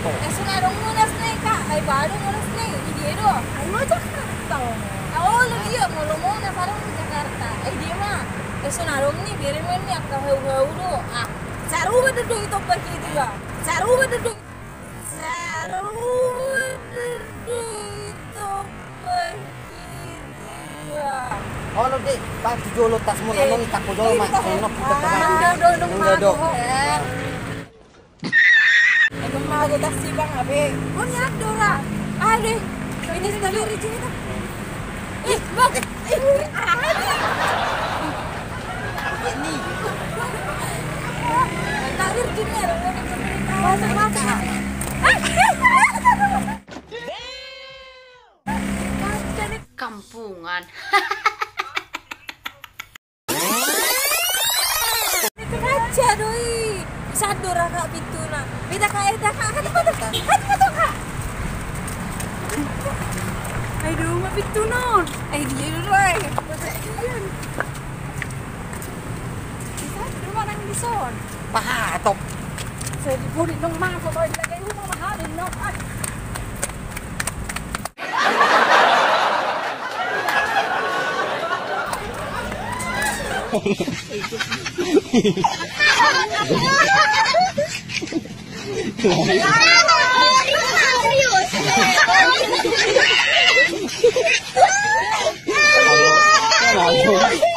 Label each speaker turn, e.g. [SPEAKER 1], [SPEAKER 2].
[SPEAKER 1] to.
[SPEAKER 2] Sunarong munas na ka. Ay baru munas na dia do.
[SPEAKER 1] Ay mo Jakarta.
[SPEAKER 2] Oh lagi ya mulu muna parang Jakarta. Ay dia mah. Sunarong ni biarin mo ni akka heu do. Ah, saru ba do ito pa kiti ba? Saru ba do? Saru
[SPEAKER 1] Oh, di, pati dulu tas mo ano itak ko dulu mak. Senok kita teman.
[SPEAKER 2] Do. Ito mga tas si Bang Abe. Oh, nyak Dora. Ade. Ini sekali rijin itu. Bang.
[SPEAKER 1] Ini.
[SPEAKER 2] Takdir gini ya. Masak.
[SPEAKER 3] Kampungan.
[SPEAKER 2] Kaca doi. Sador kak pituna. Beda kak hati kak. Aduh, mah pituna. Dia dulu ay. Sador mana di son.
[SPEAKER 1] Pahatok.
[SPEAKER 2] Saya diburit nong mah kok lagi rumah mahalin nong.
[SPEAKER 1] Serius.